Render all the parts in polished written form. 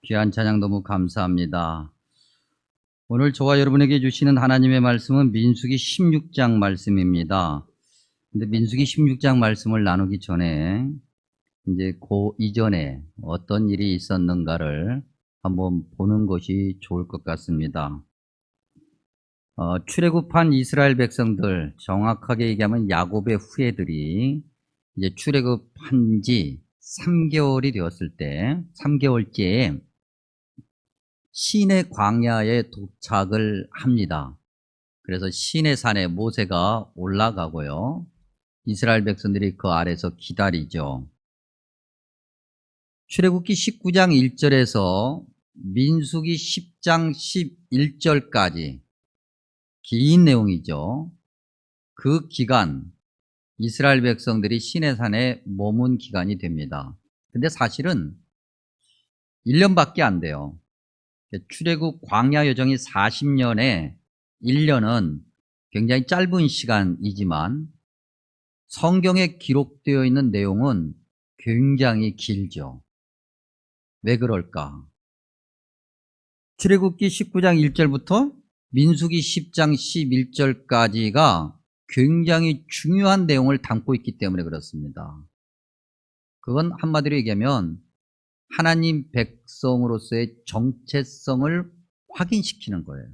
귀한 찬양 너무 감사합니다. 오늘 저와 여러분에게 주시는 하나님의 말씀은 민수기 16장 말씀입니다. 근데 민수기 16장 말씀을 나누기 전에 이제 그 이전에 어떤 일이 있었는가를 한번 보는 것이 좋을 것 같습니다. 출애굽한 이스라엘 백성들, 정확하게 얘기하면 야곱의 후예들이 이제 출애굽한 지 3개월이 되었을 때, 3개월째에 시내 광야에 도착을 합니다. 그래서 시내 산에 모세가 올라가고요. 이스라엘 백성들이 그 아래서 기다리죠. 출애굽기 19장 1절에서 민수기 10장 11절까지 긴 내용이죠. 그 기간 이스라엘 백성들이 시내 산에 머문 기간이 됩니다. 근데 사실은 1년밖에 안 돼요. 출애굽 광야 여정이 40년에 1년은 굉장히 짧은 시간이지만 성경에 기록되어 있는 내용은 굉장히 길죠. 왜 그럴까? 출애굽기 19장 1절부터 민수기 10장 11절까지가 굉장히 중요한 내용을 담고 있기 때문에 그렇습니다. 그건 한마디로 얘기하면 하나님 백성으로서의 정체성을 확인시키는 거예요.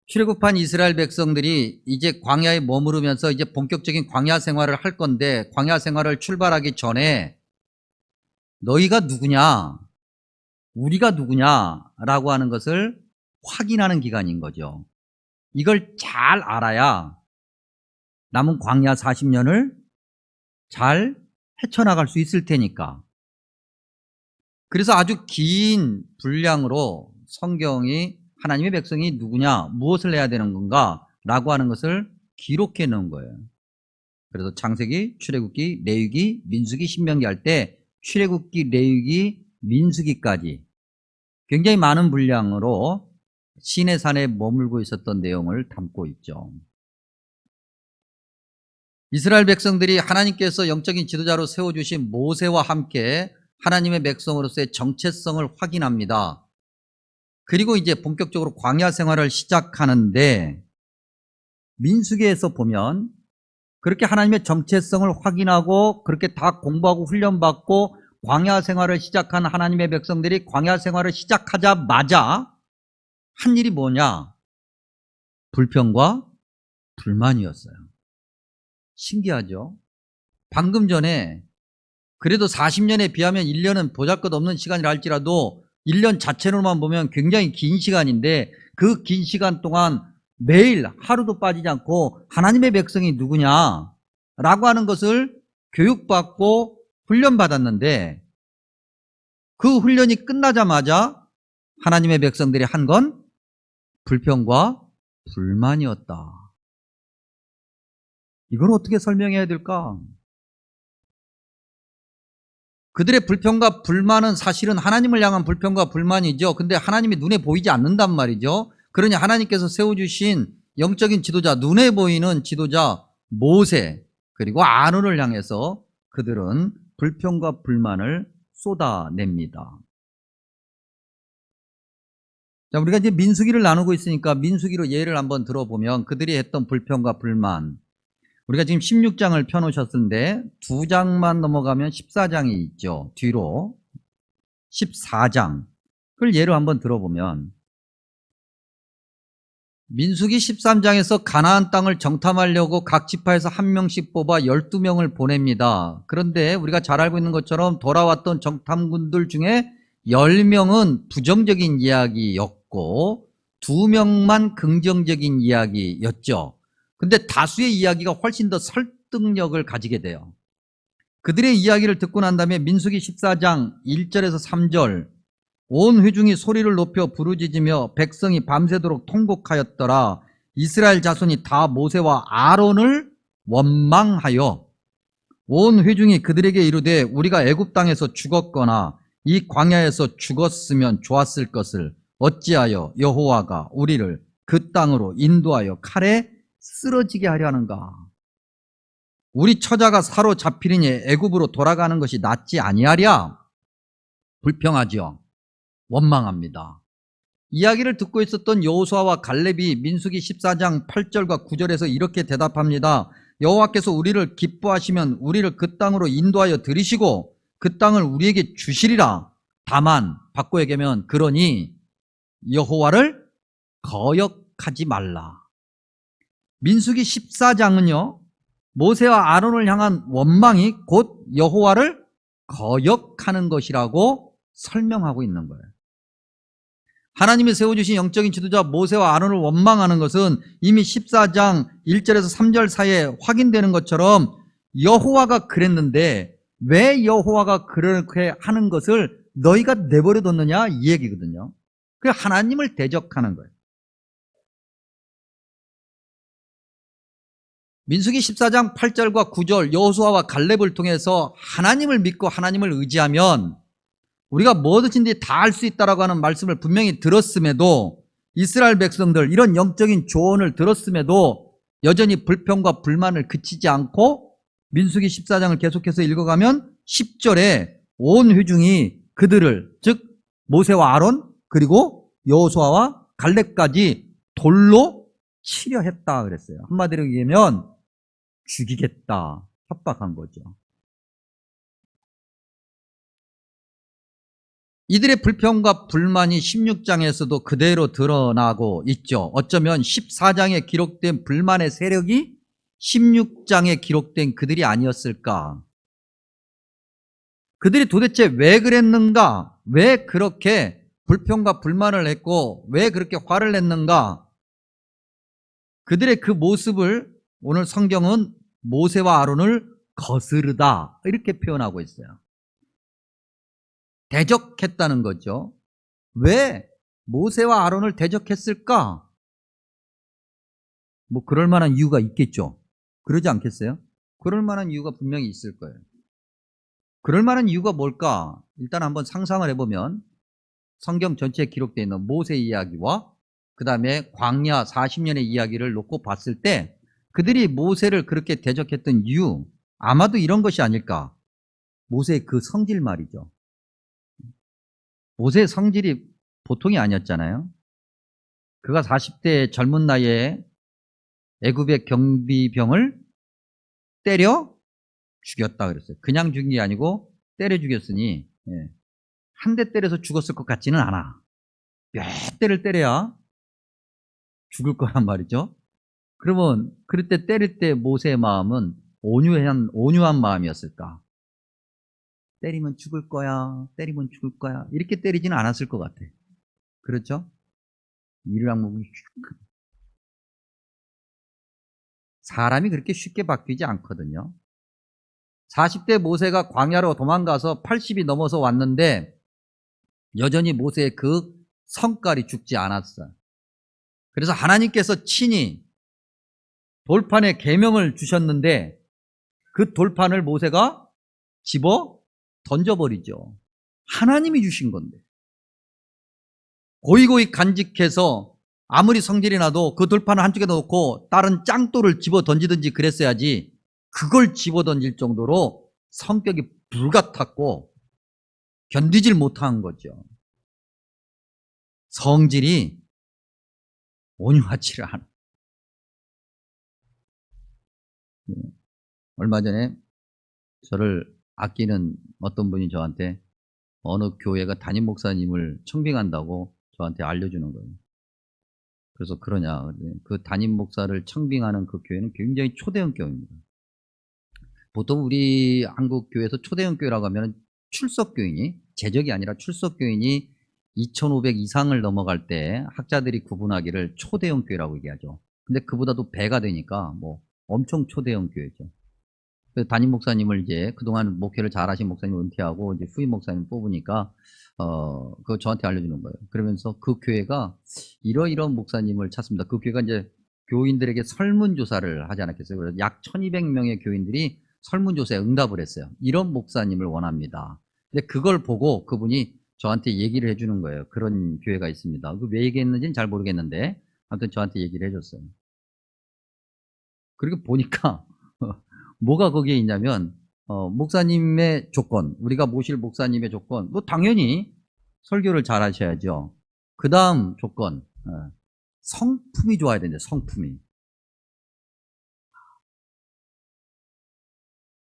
출애굽한 이스라엘 백성들이 이제 광야에 머무르면서 이제 본격적인 광야 생활을 할 건데, 광야 생활을 출발하기 전에 너희가 누구냐, 우리가 누구냐라고 하는 것을 확인하는 기간인 거죠. 이걸 잘 알아야 남은 광야 40년을 잘 헤쳐나갈 수 있을 테니까. 그래서 아주 긴 분량으로 성경이 하나님의 백성이 누구냐, 무엇을 해야 되는 건가 라고 하는 것을 기록해 놓은 거예요. 그래서 창세기, 출애굽기, 레위기, 민수기, 신명기 할 때 출애굽기, 레위기, 민수기까지 굉장히 많은 분량으로 시내산에 머물고 있었던 내용을 담고 있죠. 이스라엘 백성들이 하나님께서 영적인 지도자로 세워주신 모세와 함께 하나님의 백성으로서의 정체성을 확인합니다. 그리고 이제 본격적으로 광야 생활을 시작하는데, 민수기에서 보면 그렇게 하나님의 정체성을 확인하고 그렇게 다 공부하고 훈련받고 광야 생활을 시작한 하나님의 백성들이 광야 생활을 시작하자마자 한 일이 뭐냐? 불평과 불만이었어요. 신기하죠? 방금 전에 그래도 40년에 비하면 1년은 보잘것없는 시간이라 할지라도 1년 자체로만 보면 굉장히 긴 시간인데, 그 긴 시간 동안 매일 하루도 빠지지 않고 하나님의 백성이 누구냐 라고 하는 것을 교육받고 훈련받았는데, 그 훈련이 끝나자마자 하나님의 백성들이 한 건 불평과 불만이었다. 이걸 어떻게 설명해야 될까? 그들의 불평과 불만은 사실은 하나님을 향한 불평과 불만이죠. 근데 하나님이 눈에 보이지 않는단 말이죠. 그러니 하나님께서 세워주신 영적인 지도자, 눈에 보이는 지도자 모세, 그리고 아론을 향해서 그들은 불평과 불만을 쏟아냅니다. 자, 우리가 이제 민수기를 나누고 있으니까 민수기로 예를 한번 들어보면 그들이 했던 불평과 불만, 우리가 지금 16장을 펴놓으셨는데 2장만 넘어가면 14장이 있죠. 뒤로 14장, 그걸 예로 한번 들어보면 민수기 13장에서 가나안 땅을 정탐하려고 각 지파에서 한 명씩 뽑아 12명을 보냅니다. 그런데 우리가 잘 알고 있는 것처럼 돌아왔던 정탐군들 중에 10명은 부정적인 이야기였고 2명만 긍정적인 이야기였죠. 근데 다수의 이야기가 훨씬 더 설득력을 가지게 돼요. 그들의 이야기를 듣고 난 다음에 민수기 14장 1절에서 3절, 온 회중이 소리를 높여 부르짖으며 백성이 밤새도록 통곡하였더라. 이스라엘 자손이 다 모세와 아론을 원망하여 온 회중이 그들에게 이르되 우리가 애굽 땅에서 죽었거나 이 광야에서 죽었으면 좋았을 것을 어찌하여 여호와가 우리를 그 땅으로 인도하여 칼에 쓰러지게 하려 하는가? 우리 처자가 사로잡히리니 애굽으로 돌아가는 것이 낫지 아니하랴? 불평하죠. 원망합니다. 이야기를 듣고 있었던 여호수아와 갈렙이 민수기 14장 8절과 9절에서 이렇게 대답합니다. 여호와께서 우리를 기뻐하시면 우리를 그 땅으로 인도하여 들이시고 그 땅을 우리에게 주시리라. 다만 바꿔 얘기하면 그러니 여호와를 거역하지 말라. 민수기 14장은요, 모세와 아론을 향한 원망이 곧 여호와를 거역하는 것이라고 설명하고 있는 거예요. 하나님이 세워주신 영적인 지도자 모세와 아론을 원망하는 것은 이미 14장 1절에서 3절 사이에 확인되는 것처럼 여호와가 그랬는데 왜 여호와가 그렇게 하는 것을 너희가 내버려 뒀느냐 이 얘기거든요. 그 하나님을 대적하는 거예요. 민수기 14장 8절과 9절 여호수아와 갈렙을 통해서 하나님을 믿고 하나님을 의지하면 우리가 뭐든지 다 할 수 있다라고 하는 말씀을 분명히 들었음에도 이스라엘 백성들 이런 영적인 조언을 들었음에도 여전히 불평과 불만을 그치지 않고 민수기 14장을 계속해서 읽어가면 10절에 온 회중이 그들을 즉 모세와 아론 그리고 여호수아와 갈렙까지 돌로 치려 했다 그랬어요. 한마디로 얘기하면 죽이겠다 협박한 거죠. 이들의 불평과 불만이 16장에서도 그대로 드러나고 있죠. 어쩌면 14장에 기록된 불만의 세력이 16장에 기록된 그들이 아니었을까? 그들이 도대체 왜 그랬는가? 왜 그렇게 불평과 불만을 했고 왜 그렇게 화를 냈는가? 그들의 그 모습을 오늘 성경은 모세와 아론을 거스르다 이렇게 표현하고 있어요. 대적했다는 거죠. 왜 모세와 아론을 대적했을까? 뭐 그럴 만한 이유가 있겠죠. 그러지 않겠어요? 그럴 만한 이유가 분명히 있을 거예요. 그럴 만한 이유가 뭘까? 일단 한번 상상을 해보면 성경 전체에 기록되어 있는 모세 이야기와 그 다음에 광야 40년의 이야기를 놓고 봤을 때 그들이 모세를 그렇게 대적했던 이유 아마도 이런 것이 아닐까? 모세의 그 성질 말이죠. 모세의 성질이 보통이 아니었잖아요. 그가 40대 젊은 나이에 애굽의 경비병을 때려 죽였다 그랬어요. 그냥 죽인 게 아니고 때려 죽였으니 한 대 때려서 죽었을 것 같지는 않아. 몇 대를 때려야 죽을 거란 말이죠. 그러면 그럴 때 때릴 때 모세의 마음은 온유한 마음이었을까? 때리면 죽을 거야, 때리면 죽을 거야 이렇게 때리지는 않았을 것 같아. 그렇죠? 이르락목이 사람이 그렇게 쉽게 바뀌지 않거든요. 40대 모세가 광야로 도망가서 80이 넘어서 왔는데 여전히 모세의 그 성깔이 죽지 않았어요. 그래서 하나님께서 친히 돌판에 계명을 주셨는데 그 돌판을 모세가 집어 던져버리죠. 하나님이 주신 건데 고이고이 간직해서 아무리 성질이 나도 그 돌판을 한쪽에 놓고 다른 짱돌을 집어 던지든지 그랬어야지 그걸 집어 던질 정도로 성격이 불같았고 견디질 못한 거죠. 성질이 온유하지를 않아. 얼마 전에 저를 아끼는 어떤 분이 저한테 어느 교회가 담임 목사님을 청빙한다고 저한테 알려주는 거예요. 그래서 그러냐. 그 담임 목사를 청빙하는 그 교회는 굉장히 초대형 교회입니다. 보통 우리 한국 교회에서 초대형 교회라고 하면 출석교인이, 재적이 아니라 출석교인이 2,500 이상을 넘어갈 때 학자들이 구분하기를 초대형 교회라고 얘기하죠. 근데 그보다도 배가 되니까 뭐 엄청 초대형 교회죠. 그 담임 목사님을 이제 그동안 목회를 잘하신 목사님을 은퇴하고 이제 후임 목사님 뽑으니까 그거 저한테 알려주는 거예요. 그러면서 그 교회가 이러이러한 목사님을 찾습니다. 그 교회가 이제 교인들에게 설문조사를 하지 않았겠어요. 그래서 약 1200명의 교인들이 설문조사에 응답을 했어요. 이런 목사님을 원합니다. 근데 그걸 보고 그분이 저한테 얘기를 해주는 거예요. 그런 교회가 있습니다. 그 왜 얘기했는지는 잘 모르겠는데 아무튼 저한테 얘기를 해줬어요. 그리고 보니까 뭐가 거기에 있냐면 목사님의 조건, 우리가 모실 목사님의 조건, 뭐 당연히 설교를 잘 하셔야죠. 그 다음 조건, 성품이 좋아야 되는데, 성품이.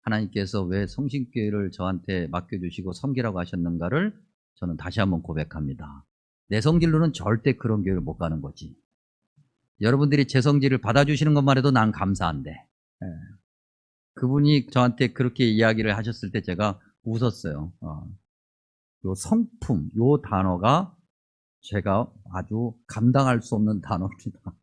하나님께서 왜 성신교회를 저한테 맡겨주시고 섬기라고 하셨는가를 저는 다시 한번 고백합니다. 내 성질로는 절대 그런 교회를 못 가는 거지. 여러분들이 제 성질을 받아주시는 것만 해도 난 감사한데, 그분이 저한테 그렇게 이야기를 하셨을 때 제가 웃었어요. 요 성품, 요 단어가 제가 아주 감당할 수 없는 단어입니다.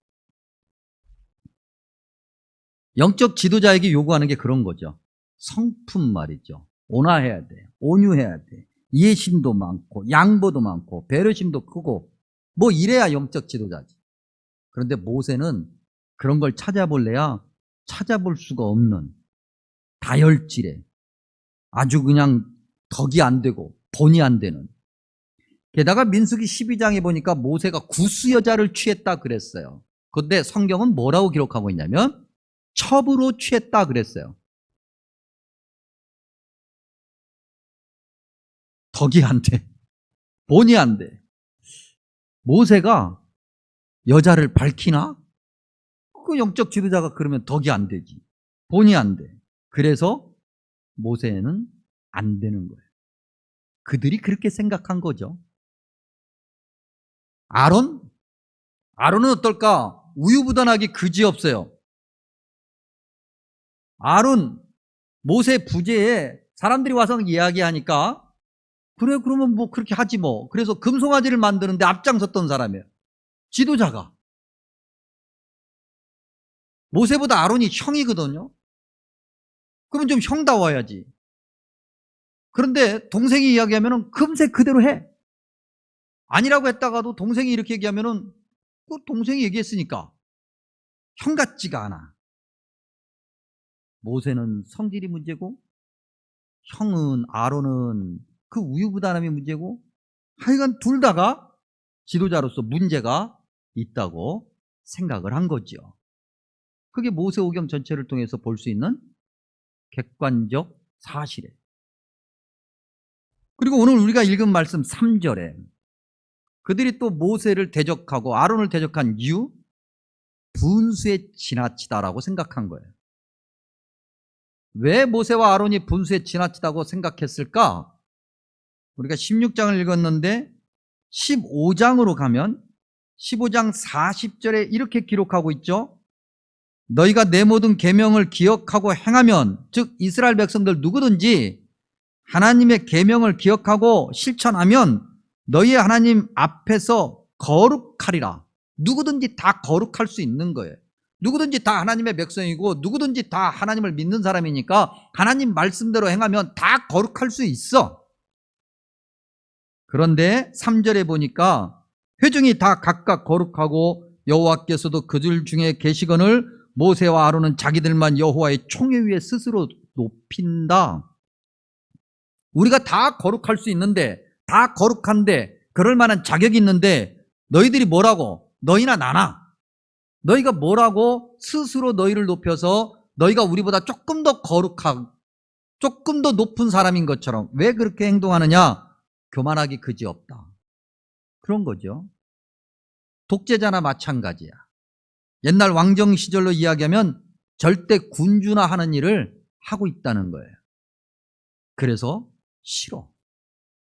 영적 지도자에게 요구하는 게 그런 거죠. 성품 말이죠. 온화해야 돼. 온유해야 돼. 이해심도 많고 양보도 많고 배려심도 크고 뭐 이래야 영적 지도자지. 그런데 모세는 그런 걸 찾아볼래야 찾아볼 수가 없는 다혈질에 아주 그냥 덕이 안 되고 본이 안 되는. 게다가 민수기 12장에 보니까 모세가 구스 여자를 취했다 그랬어요. 그런데 성경은 뭐라고 기록하고 있냐면 첩으로 취했다 그랬어요. 덕이 안 돼. 본이 안 돼. 모세가 여자를 밝히나? 그 영적 지도자가 그러면 덕이 안 되지. 본이 안 돼. 그래서 모세는 안 되는 거예요. 그들이 그렇게 생각한 거죠. 아론은 어떨까? 우유부단하게 그지없어요. 아론, 모세 부재에 사람들이 와서 이야기하니까 그래 그러면 뭐 그렇게 하지 뭐. 그래서 금송아지를 만드는데 앞장섰던 사람이에요. 지도자가. 모세보다 아론이 형이거든요. 그러면 좀 형다워야지. 그런데 동생이 이야기하면 금세 그대로 해. 아니라고 했다가도 동생이 이렇게 얘기하면 그 동생이 얘기했으니까 형 같지가 않아. 모세는 성질이 문제고 형은 아론은 그 우유부단함이 문제고 하여간 둘 다가 지도자로서 문제가 있다고 생각을 한 거죠. 그게 모세오경 전체를 통해서 볼 수 있는 객관적 사실이에요. 그리고 오늘 우리가 읽은 말씀 3절에 그들이 또 모세를 대적하고 아론을 대적한 이유 분수에 지나치다라고 생각한 거예요. 왜 모세와 아론이 분수에 지나치다고 생각했을까? 우리가 16장을 읽었는데 15장으로 가면 15장 40절에 이렇게 기록하고 있죠. 너희가 내 모든 계명을 기억하고 행하면, 즉 이스라엘 백성들 누구든지 하나님의 계명을 기억하고 실천하면 너희의 하나님 앞에서 거룩하리라. 누구든지 다 거룩할 수 있는 거예요. 누구든지 다 하나님의 백성이고 누구든지 다 하나님을 믿는 사람이니까 하나님 말씀대로 행하면 다 거룩할 수 있어. 그런데 3절에 보니까 회중이 다 각각 거룩하고 여호와께서도 그들 중에 계시거늘 모세와 아론은 자기들만 여호와의 총회 위에 스스로 높인다. 우리가 다 거룩할 수 있는데, 다 거룩한데, 그럴 만한 자격이 있는데 너희들이 뭐라고? 너희나 나나? 너희가 뭐라고 스스로 너희를 높여서 너희가 우리보다 조금 더 거룩하고 조금 더 높은 사람인 것처럼 왜 그렇게 행동하느냐? 교만하기 그지없다. 그런 거죠. 독재자나 마찬가지야. 옛날 왕정 시절로 이야기하면 절대 군주나 하는 일을 하고 있다는 거예요. 그래서 싫어.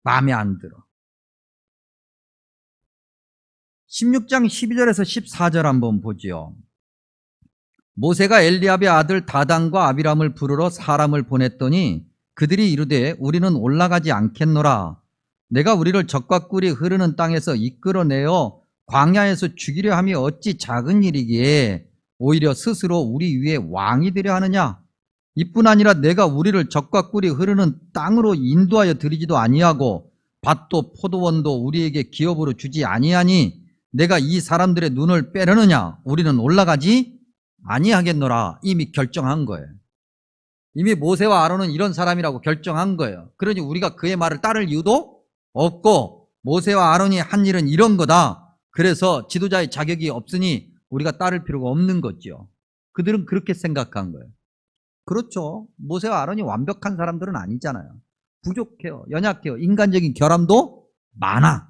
마음에 안 들어. 16장 12절에서 14절 한번 보지요. 모세가 엘리압의 아들 다단과 아비람을 부르러 사람을 보냈더니 그들이 이르되 우리는 올라가지 않겠노라. 내가 우리를 적과 꿀이 흐르는 땅에서 이끌어내어 광야에서 죽이려 함이 어찌 작은 일이기에 오히려 스스로 우리 위에 왕이 되려 하느냐. 이뿐 아니라 내가 우리를 적과 꿀이 흐르는 땅으로 인도하여 드리지도 아니하고 밭도 포도원도 우리에게 기업으로 주지 아니하니 내가 이 사람들의 눈을 빼려느냐. 우리는 올라가지 아니하겠노라. 이미 결정한 거예요. 이미 모세와 아론은 이런 사람이라고 결정한 거예요. 그러니 우리가 그의 말을 따를 이유도 없고 모세와 아론이 한 일은 이런 거다. 그래서 지도자의 자격이 없으니 우리가 따를 필요가 없는 거죠. 그들은 그렇게 생각한 거예요. 그렇죠. 모세와 아론이 완벽한 사람들은 아니잖아요. 부족해요. 연약해요. 인간적인 결함도 많아.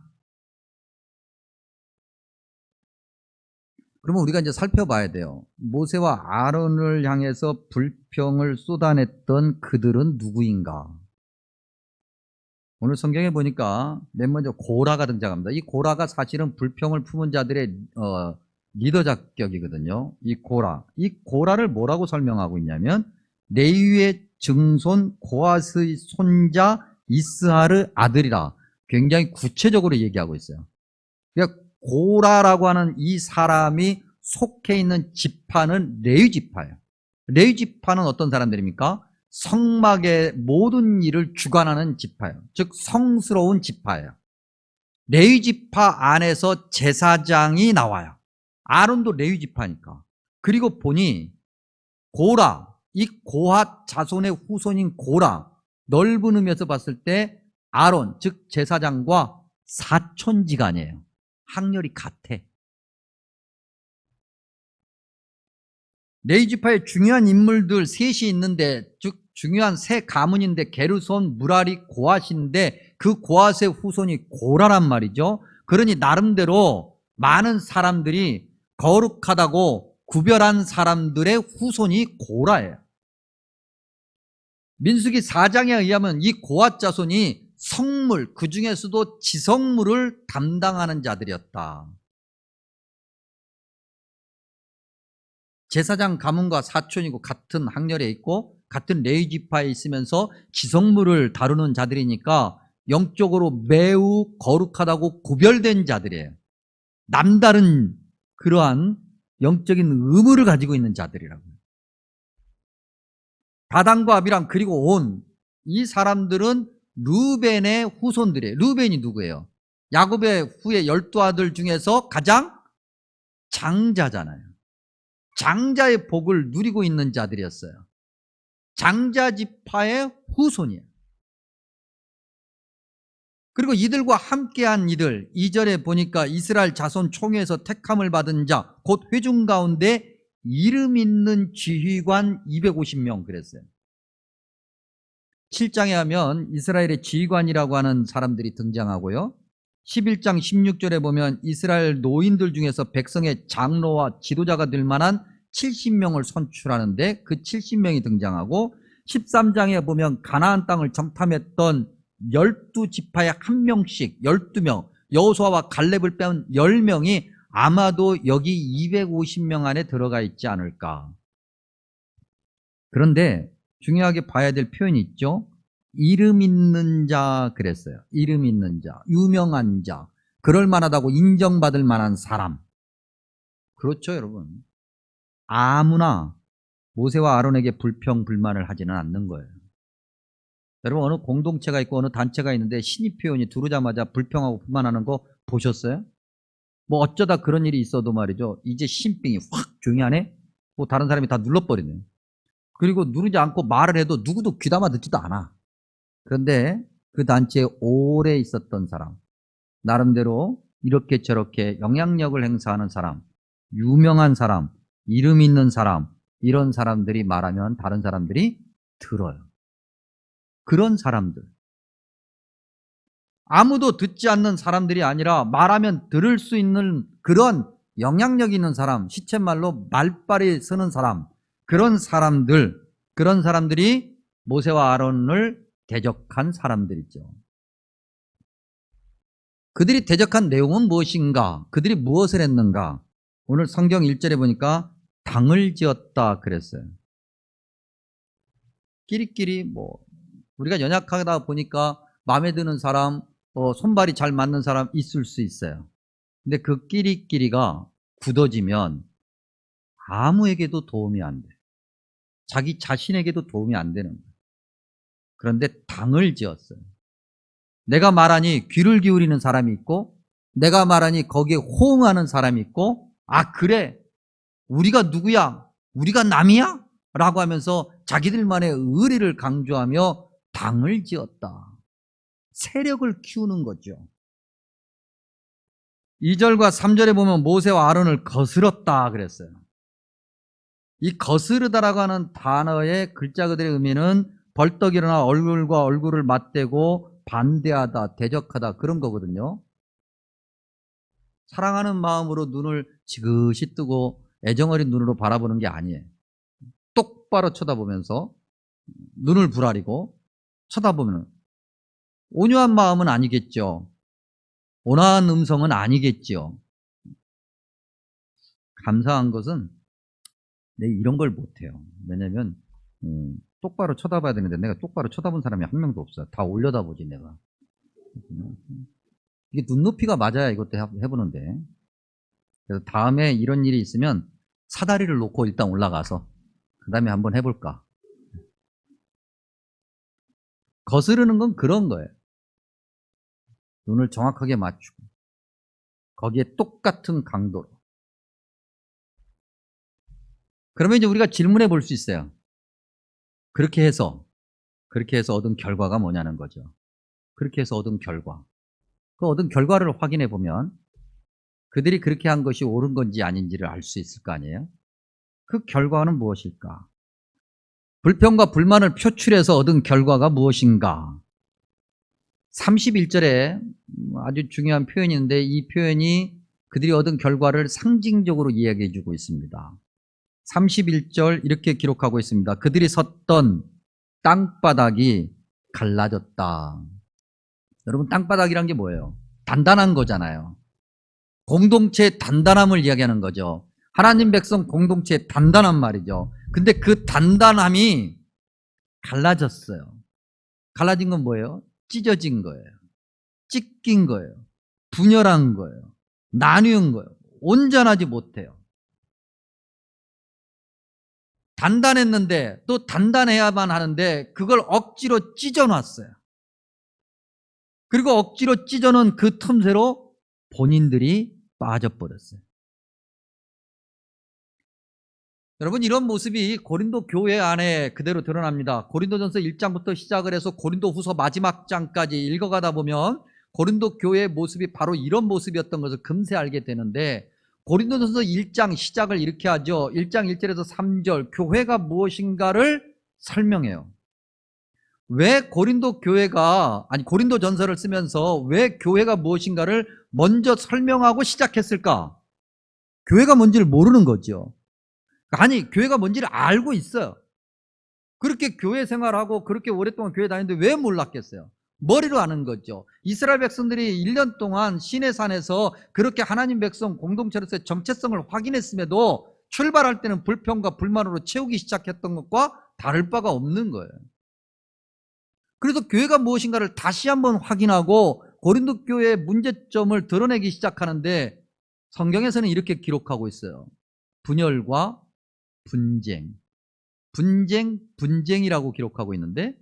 그러면 우리가 이제 살펴봐야 돼요. 모세와 아론을 향해서 불평을 쏟아냈던 그들은 누구인가? 오늘 성경에 보니까 맨 먼저 고라가 등장합니다. 이 고라가 사실은 불평을 품은 자들의 리더 자격이거든요. 이 고라를 뭐라고 설명하고 있냐면 레위의 증손 고앗의 손자 이스하르 아들이라 굉장히 구체적으로 얘기하고 있어요. 그러니까 고라라고 하는 이 사람이 속해 있는 지파는 레위 지파예요. 레위 지파는 어떤 사람들입니까? 성막의 모든 일을 주관하는 지파예요. 즉 성스러운 지파예요. 레위 지파 안에서 제사장이 나와요. 아론도 레위 지파니까. 그리고 보니 고라, 이 고핫 자손의 후손인 고라, 넓은 의미에서 봤을 때 아론, 즉 제사장과 사촌지간이에요. 학렬이 같아. 레위 지파의 중요한 인물들 셋이 있는데, 즉 중요한 세 가문인데 게르손, 무라리, 고앗인데 그 고앗의 후손이 고라란 말이죠. 그러니 나름대로 많은 사람들이 거룩하다고 구별한 사람들의 후손이 고라예요. 민수기 4장에 의하면 이 고앗 자손이 성물, 그 중에서도 지성물을 담당하는 자들이었다. 제사장 가문과 사촌이고 같은 학렬에 있고 같은 레위 지파에 있으면서 지성물을 다루는 자들이니까 영적으로 매우 거룩하다고 구별된 자들이에요. 남다른 그러한 영적인 의무를 가지고 있는 자들이라고요. 다단과 아비람 그리고 온 이 사람들은 르벤의 후손들이에요. 르벤이 누구예요? 야곱의 후에 12아들 중에서 가장 장자잖아요. 장자의 복을 누리고 있는 자들이었어요. 장자 지파의 후손이에요. 그리고 이들과 함께한 이들 2절에 보니까 이스라엘 자손 총회에서 택함을 받은 자 곧 회중 가운데 이름 있는 지휘관 250명 그랬어요. 7장에 하면 이스라엘의 지휘관이라고 하는 사람들이 등장하고요. 11장 16절에 보면 이스라엘 노인들 중에서 백성의 장로와 지도자가 될 만한 70명을 선출하는데 그 70명이 등장하고 13장에 보면 가나안 땅을 정탐했던 12지파에 한 명씩 12명 여호수아와 갈렙을 빼온 10명이 아마도 여기 250명 안에 들어가 있지 않을까. 그런데 중요하게 봐야 될 표현이 있죠. 이름 있는 자 그랬어요. 이름 있는 자, 유명한 자, 그럴 만하다고 인정받을 만한 사람. 그렇죠, 여러분. 아무나 모세와 아론에게 불평, 불만을 하지는 않는 거예요. 여러분 어느 공동체가 있고 어느 단체가 있는데 신입 회원이 들어오자마자 불평하고 불만하는 거 보셨어요? 뭐 어쩌다 그런 일이 있어도 말이죠. 이제 신빙이 확 조용히 하네? 뭐 다른 사람이 다 눌러버리네. 그리고 누르지 않고 말을 해도 누구도 귀담아 듣지도 않아. 그런데 그 단체에 오래 있었던 사람, 나름대로 이렇게 저렇게 영향력을 행사하는 사람, 유명한 사람, 이름 있는 사람, 이런 사람들이 말하면 다른 사람들이 들어요. 그런 사람들. 아무도 듣지 않는 사람들이 아니라 말하면 들을 수 있는 그런 영향력 있는 사람, 시쳇말로 말빨이 서는 사람, 그런 사람들이 모세와 아론을 대적한 사람들이죠. 그들이 대적한 내용은 무엇인가? 그들이 무엇을 했는가? 오늘 성경 1절에 보니까 당을 지었다 그랬어요. 끼리끼리 우리가 연약하다 보니까 마음에 드는 사람, 손발이 잘 맞는 사람 있을 수 있어요. 근데 그 끼리끼리가 굳어지면 아무에게도 도움이 안 돼. 자기 자신에게도 도움이 안 되는 거예요. 그런데 당을 지었어요. 내가 말하니 귀를 기울이는 사람이 있고 내가 말하니 거기에 호응하는 사람이 있고 아 그래 우리가 누구야? 우리가 남이야? 라고 하면서 자기들만의 의리를 강조하며 당을 지었다. 세력을 키우는 거죠. 2절과 3절에 보면 모세와 아론을 거스렀다 그랬어요. 이 거스르다라고 하는 단어의 글자 그대의 의미는 벌떡 일어나 얼굴과 얼굴을 맞대고 반대하다, 대적하다 그런 거거든요. 사랑하는 마음으로 눈을 지그시 뜨고 애정어린 눈으로 바라보는 게 아니에요. 똑바로 쳐다보면서 눈을 부라리고 쳐다보면 온유한 마음은 아니겠죠. 온화한 음성은 아니겠죠. 감사한 것은 내가 이런 걸 못해요. 왜냐면 똑바로 쳐다봐야 되는데 내가 똑바로 쳐다본 사람이 한 명도 없어요. 다 올려다보지 내가. 이게 눈높이가 맞아야 이것도 해보는데. 그래서 다음에 이런 일이 있으면 사다리를 놓고 일단 올라가서 그 다음에 한번 해볼까. 거스르는 건 그런 거예요. 눈을 정확하게 맞추고 거기에 똑같은 강도로. 그러면 이제 우리가 질문해 볼 수 있어요. 그렇게 해서 얻은 결과가 뭐냐는 거죠. 그렇게 해서 얻은 결과. 그 얻은 결과를 확인해 보면 그들이 그렇게 한 것이 옳은 건지 아닌지를 알 수 있을 거 아니에요. 그 결과는 무엇일까? 불평과 불만을 표출해서 얻은 결과가 무엇인가? 31절에 아주 중요한 표현이 있는데 이 표현이 그들이 얻은 결과를 상징적으로 이야기해 주고 있습니다. 31절 이렇게 기록하고 있습니다. 그들이 섰던 땅바닥이 갈라졌다. 여러분, 땅바닥이란 게 뭐예요? 단단한 거잖아요. 공동체의 단단함을 이야기하는 거죠. 하나님 백성 공동체의 단단한 말이죠. 근데 그 단단함이 갈라졌어요. 갈라진 건 뭐예요? 찢어진 거예요. 찢긴 거예요. 분열한 거예요. 나뉘은 거예요. 온전하지 못해요. 단단했는데 또 단단해야만 하는데 그걸 억지로 찢어놨어요. 그리고 억지로 찢어놓은 그 틈새로 본인들이 빠져버렸어요. 여러분, 이런 모습이 고린도 교회 안에 그대로 드러납니다. 고린도전서 1장부터 시작을 해서 고린도후서 마지막 장까지 읽어가다 보면 고린도 교회의 모습이 바로 이런 모습이었던 것을 금세 알게 되는데, 고린도전서 1장 시작을 이렇게 하죠. 1장 1절에서 3절 교회가 무엇인가를 설명해요. 왜 고린도전서를 쓰면서 왜 교회가 무엇인가를 먼저 설명하고 시작했을까? 교회가 뭔지를 모르는 거죠. 아니, 교회가 뭔지를 알고 있어요. 그렇게 교회 생활하고 그렇게 오랫동안 교회 다니는데 왜 몰랐겠어요? 머리로 아는 거죠. 이스라엘 백성들이 1년 동안 시내산에서 그렇게 하나님 백성 공동체로서의 정체성을 확인했음에도 출발할 때는 불평과 불만으로 채우기 시작했던 것과 다를 바가 없는 거예요. 그래서 교회가 무엇인가를 다시 한번 확인하고 고린도 교회의 문제점을 드러내기 시작하는데 성경에서는 이렇게 기록하고 있어요. 분열과 분쟁, 분쟁이라고 기록하고 있는데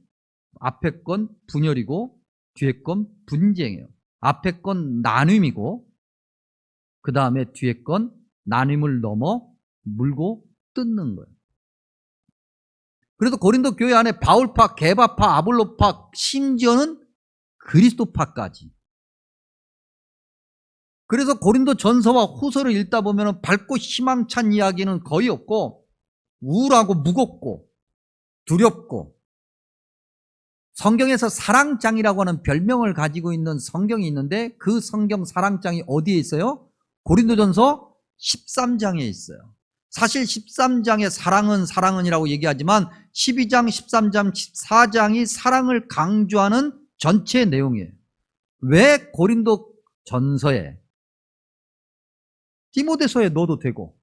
앞에 건 분열이고 뒤에 건 분쟁이에요. 앞에 건 나눔이고 그 다음에 뒤에 건 나눔을 넘어 물고 뜯는 거예요. 그래서 고린도 교회 안에 바울파, 게바파, 아볼로파, 심지어는 그리스도파까지. 그래서 고린도 전서와 후서를 읽다 보면 밝고 희망찬 이야기는 거의 없고 우울하고 무겁고 두렵고, 성경에서 사랑장이라고 하는 별명을 가지고 있는 성경이 있는데 그 성경 사랑장이 어디에 있어요? 고린도전서 13장에 있어요. 사실 13장의 사랑은이라고 얘기하지만 12장, 13장, 14장이 사랑을 강조하는 전체 내용이에요. 왜 고린도 전서에, 디모데서에 넣어도 되고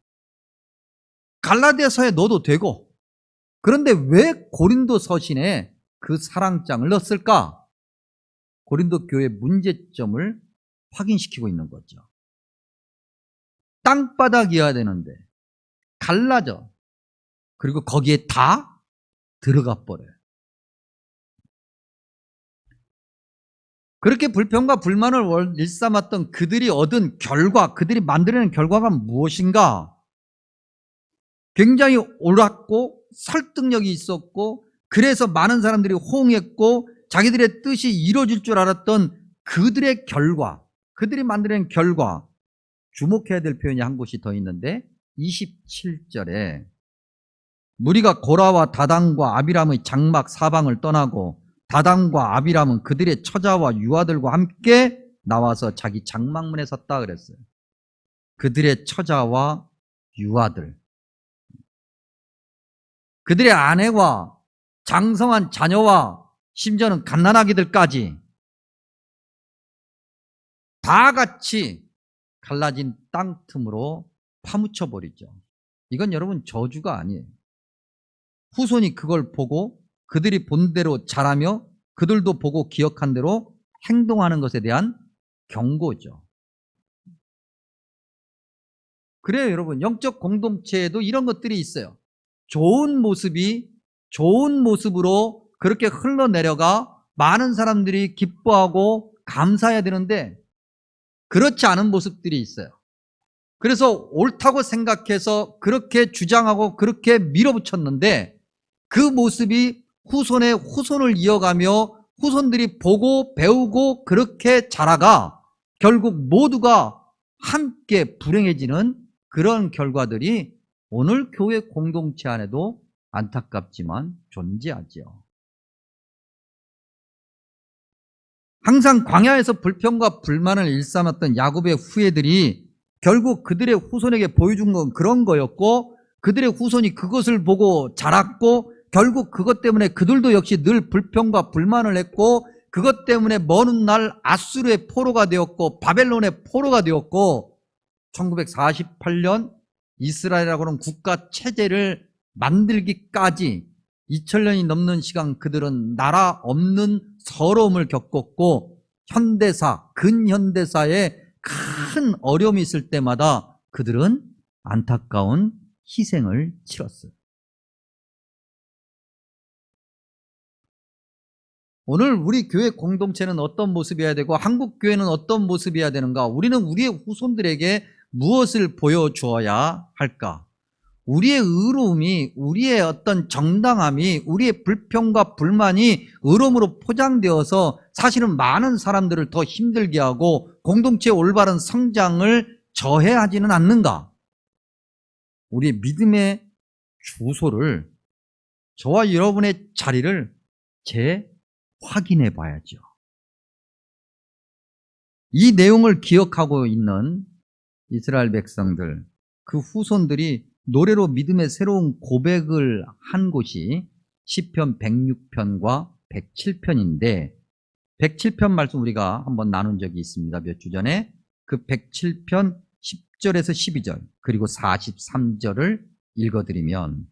갈라디아서에 넣어도 되고, 그런데 왜 고린도 서신에 그 사랑장을 넣었을까? 고린도 교회의 문제점을 확인시키고 있는 거죠. 땅바닥이어야 되는데 갈라져. 그리고 거기에 다 들어가 버려요. 그렇게 불평과 불만을 일삼았던 그들이 얻은 결과, 그들이 만들어낸 결과가 무엇인가? 굉장히 옳았고 설득력이 있었고 그래서 많은 사람들이 호응했고 자기들의 뜻이 이루어질 줄 알았던 그들의 결과, 그들이 만들어낸 결과, 주목해야 될 표현이 한 곳이 더 있는데 27절에 무리가 고라와 다단과 아비람의 장막 사방을 떠나고 다단과 아비람은 그들의 처자와 유아들과 함께 나와서 자기 장막문에 섰다 그랬어요. 그들의 처자와 유아들, 그들의 아내와 장성한 자녀와 심지어는 갓난아기들까지 다 같이 갈라진 땅 틈으로 파묻혀 버리죠. 이건 여러분 저주가 아니에요. 후손이 그걸 보고 그들이 본 대로 자라며 그들도 보고 기억한 대로 행동하는 것에 대한 경고죠. 그래요, 여러분. 영적 공동체에도 이런 것들이 있어요. 좋은 모습으로 그렇게 흘러내려가 많은 사람들이 기뻐하고 감사해야 되는데 그렇지 않은 모습들이 있어요. 그래서 옳다고 생각해서 그렇게 주장하고 그렇게 밀어붙였는데 그 모습이 후손을 이어가며 후손들이 보고 배우고 그렇게 자라가 결국 모두가 함께 불행해지는 그런 결과들이 오늘 교회 공동체 안에도 안타깝지만 존재하죠. 항상 광야에서 불평과 불만을 일삼았던 야곱의 후예들이 결국 그들의 후손에게 보여준 건 그런 거였고 그들의 후손이 그것을 보고 자랐고 결국 그것 때문에 그들도 역시 늘 불평과 불만을 했고 그것 때문에 먼 훗날 아수르의 포로가 되었고 바벨론의 포로가 되었고 1948년 이스라엘이라고 하는 국가 체제를 만들기까지 2000년이 넘는 시간 그들은 나라 없는 서러움을 겪었고 근현대사에 큰 어려움이 있을 때마다 그들은 안타까운 희생을 치렀어요. 오늘 우리 교회 공동체는 어떤 모습이어야 되고 한국 교회는 어떤 모습이어야 되는가? 우리는 우리의 후손들에게 무엇을 보여주어야 할까? 우리의 의로움이, 우리의 어떤 정당함이, 우리의 불평과 불만이 의로움으로 포장되어서 사실은 많은 사람들을 더 힘들게 하고 공동체의 올바른 성장을 저해하지는 않는가? 우리의 믿음의 주소를, 저와 여러분의 자리를 재확인해 봐야죠. 이 내용을 기억하고 있는 이스라엘 백성들, 그 후손들이 노래로 믿음의 새로운 고백을 한 곳이 시편 106편과 107편인데 107편 말씀 우리가 한번 나눈 적이 있습니다. 몇 주 전에 그 107편 10절에서 12절 그리고 43절을 읽어드리면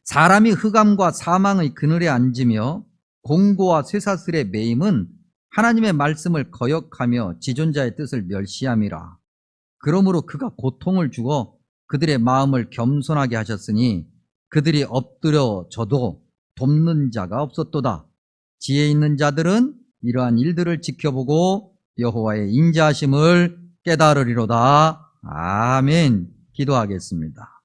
사람이 흑암과 사망의 그늘에 앉으며 공고와 쇠사슬에 매임은 하나님의 말씀을 거역하며 지존자의 뜻을 멸시함이라. 그러므로 그가 고통을 주어 그들의 마음을 겸손하게 하셨으니 그들이 엎드려져도 돕는 자가 없었도다. 지혜 있는 자들은 이러한 일들을 지켜보고 여호와의 인자하심을 깨달으리로다. 아멘. 기도하겠습니다.